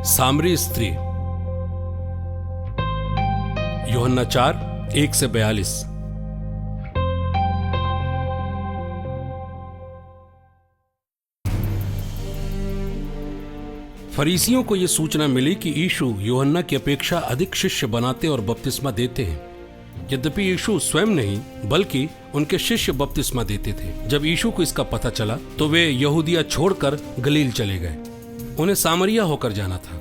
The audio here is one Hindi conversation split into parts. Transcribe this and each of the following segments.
सामरी स्त्री, यूहन्ना 4:1-42। फरीसियों को यह सूचना मिली कि यीशु यूहन्ना की अपेक्षा अधिक शिष्य बनाते और बपतिस्मा देते हैं। यद्यपि यीशु स्वयं नहीं बल्कि उनके शिष्य बपतिस्मा देते थे। जब यीशु को इसका पता चला तो वे यहूदिया छोड़कर गलील चले गए। उन्हें सामरिया होकर जाना था।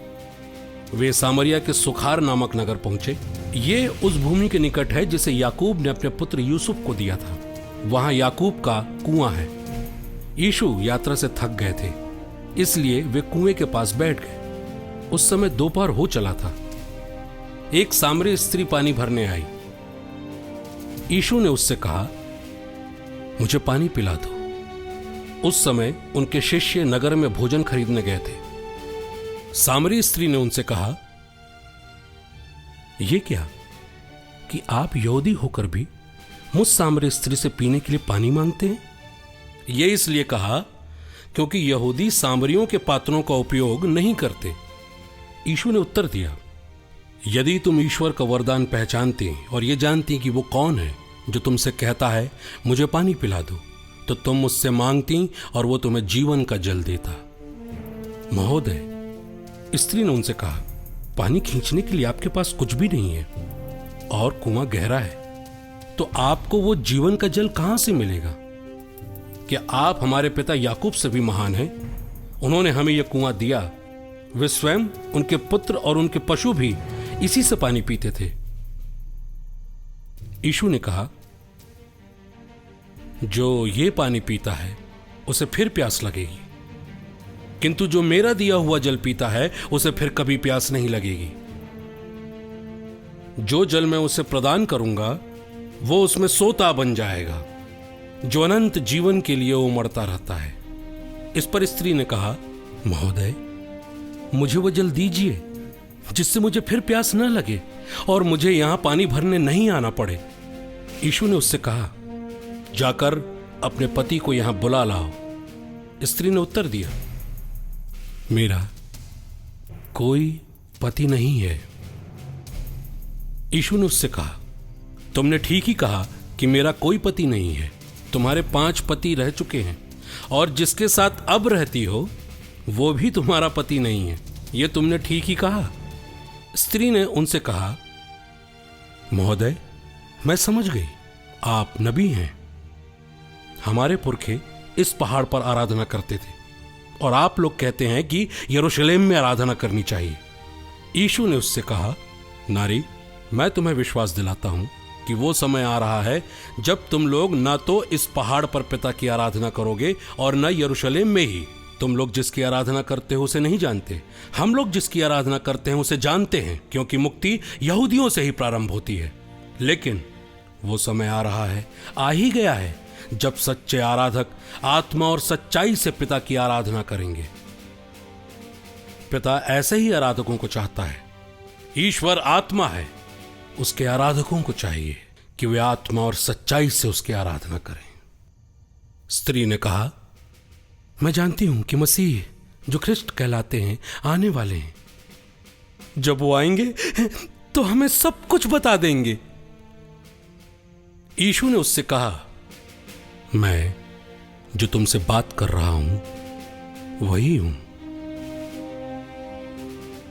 वे सामरिया के सुखार नामक नगर पहुंचे। ये उस भूमि के निकट है जिसे याकूब ने अपने पुत्र यूसुफ को दिया था। वहां याकूब का कुआं है। यीशु यात्रा से थक गए थे, इसलिए वे कुएं के पास बैठ गए। उस समय दोपहर हो चला था। एक सामरी स्त्री पानी भरने आई। यीशु ने उससे कहा, मुझे पानी पिला दो। उस समय उनके शिष्य नगर में भोजन खरीदने गए थे। सामरी स्त्री ने उनसे कहा, यह क्या कि आप यहूदी होकर भी मुझ सामरी स्त्री से पीने के लिए पानी मांगते हैं? यह इसलिए कहा क्योंकि यहूदी सामरियों के पात्रों का उपयोग नहीं करते। यीशु ने उत्तर दिया, यदि तुम ईश्वर का वरदान पहचानते और यह जानती कि वो कौन है जो तुमसे कहता है मुझे पानी पिला दो, तो तुम मुझसे मांगती और वो तुम्हें जीवन का जल देता। महोदय, स्त्री ने उनसे कहा, पानी खींचने के लिए आपके पास कुछ भी नहीं है और कुआं गहरा है, तो आपको वो जीवन का जल कहां से मिलेगा? क्या आप हमारे पिता याकूब से भी महान हैं? उन्होंने हमें यह कुआं दिया। वे स्वयं, उनके पुत्र और उनके पशु भी इसी से पानी पीते थे। यीशु ने कहा, जो ये पानी पीता है उसे फिर प्यास लगेगी, किंतु जो मेरा दिया हुआ जल पीता है उसे फिर कभी प्यास नहीं लगेगी। जो जल मैं उसे प्रदान करूंगा वो उसमें सोता बन जाएगा, जो अनंत जीवन के लिए उमड़ता रहता है। इस पर स्त्री ने कहा, महोदय, मुझे वो जल दीजिए जिससे मुझे फिर प्यास न लगे और मुझे यहां पानी भरने नहीं आना पड़े। यीशु ने उससे कहा, जाकर अपने पति को यहां बुला लाओ। स्त्री ने उत्तर दिया, मेरा कोई पति नहीं है। यीशु ने उससे कहा, तुमने ठीक ही कहा कि मेरा कोई पति नहीं है। तुम्हारे 5 पति रह चुके हैं और जिसके साथ अब रहती हो वो भी तुम्हारा पति नहीं है। यह तुमने ठीक ही कहा। स्त्री ने उनसे कहा, महोदय, मैं समझ गई, आप नबी हैं। हमारे पुरखे इस पहाड़ पर आराधना करते थे और आप लोग कहते हैं कि यरूशलेम में आराधना करनी चाहिए। यीशु ने उससे कहा, नारी, मैं तुम्हें विश्वास दिलाता हूं कि वो समय आ रहा है जब तुम लोग न तो इस पहाड़ पर पिता की आराधना करोगे और न यरूशलेम में ही। तुम लोग जिसकी आराधना करते हो उसे नहीं जानते। हम लोग जिसकी आराधना करते हैं उसे जानते हैं, क्योंकि मुक्ति यहूदियों से ही प्रारंभ होती है। लेकिन वो समय आ रहा है, आ ही गया है, जब सच्चे आराधक आत्मा और सच्चाई से पिता की आराधना करेंगे। पिता ऐसे ही आराधकों को चाहता है। ईश्वर आत्मा है, उसके आराधकों को चाहिए कि वे आत्मा और सच्चाई से उसकी आराधना करें। स्त्री ने कहा, मैं जानती हूं कि मसीह, जो ख्रिस्ट कहलाते हैं, आने वाले हैं। जब वो आएंगे तो हमें सब कुछ बता देंगे। यीशु ने उससे कहा, मैं जो तुमसे बात कर रहा हूं वही हूं।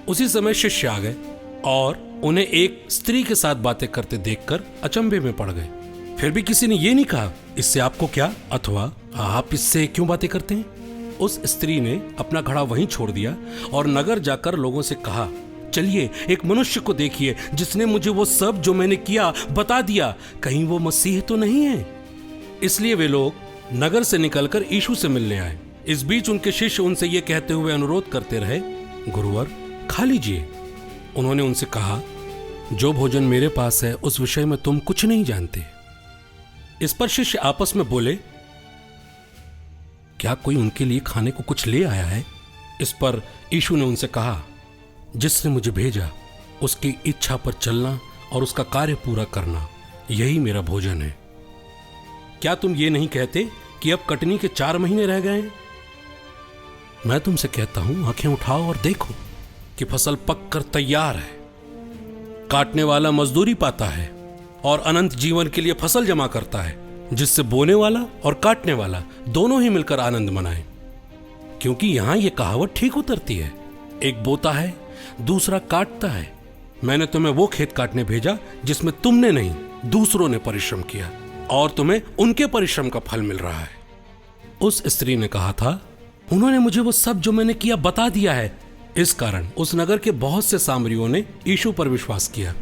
उसी समय शिष्य आ गए और उन्हें एक स्त्री के साथ बातें करते देखकर अचंभे में पड़ गए। फिर भी किसी ने यह नहीं कहा, इससे आपको क्या, अथवा आप इससे क्यों बातें करते हैं? उस स्त्री ने अपना घड़ा वहीं छोड़ दिया और नगर जाकर लोगों से कहा, चलिए एक मनुष्य को देखिए जिसने मुझे वो सब जो मैंने किया बता दिया। कहीं वो मसीह तो नहीं है? इसलिए वे लोग नगर से निकलकर यीशु से मिलने आए। इस बीच उनके शिष्य उनसे यह कहते हुए अनुरोध करते रहे, गुरुवर, खा लीजिए। उन्होंने उनसे कहा, जो भोजन मेरे पास है उस विषय में तुम कुछ नहीं जानते। इस पर शिष्य आपस में बोले, क्या कोई उनके लिए खाने को कुछ ले आया है? इस पर यीशु ने उनसे कहा, जिसने मुझे भेजा उसकी इच्छा पर चलना और उसका कार्य पूरा करना, यही मेरा भोजन है। क्या तुम ये नहीं कहते कि अब कटनी के 4 महीने रह गए हैं? मैं तुमसे कहता हूं, आंखें उठाओ और देखो, कि फसल पककर तैयार है, काटने वाला मजदूरी पाता है और अनंत जीवन के लिए फसल जमा करता है, जिससे बोने वाला और काटने वाला दोनों ही मिलकर आनंद मनाएं। क्योंकि यहां यह कहावत ठीक उतरती है, एक बोता है, दूसरा काटता है। मैंने तुम्हें वो खेत काटने भेजा जिसमें तुमने नहीं, दूसरों ने परिश्रम किया, और तुम्हें उनके परिश्रम का फल मिल रहा है। उस स्त्री ने कहा था, उन्होंने मुझे वो सब जो मैंने किया बता दिया है। इस कारण उस नगर के बहुत से सामरियों ने यीशु पर विश्वास किया।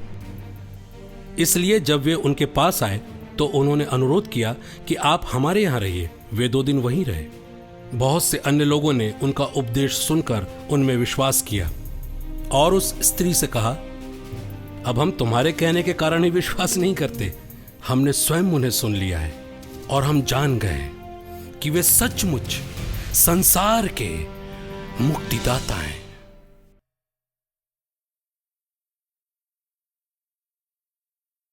इसलिए जब वे उनके पास आए तो उन्होंने अनुरोध किया कि आप हमारे यहां रहिए। वे 2 दिन वहीं रहे। बहुत से अन्य लोगों ने उनका उपदेश सुनकर उनमें विश्वास किया और उस स्त्री से कहा, अब हम तुम्हारे कहने के कारण ही विश्वास नहीं करते, हमने स्वयं उन्हें सुन लिया है और हम जान गए हैं कि वे सचमुच संसार के मुक्तिदाता हैं।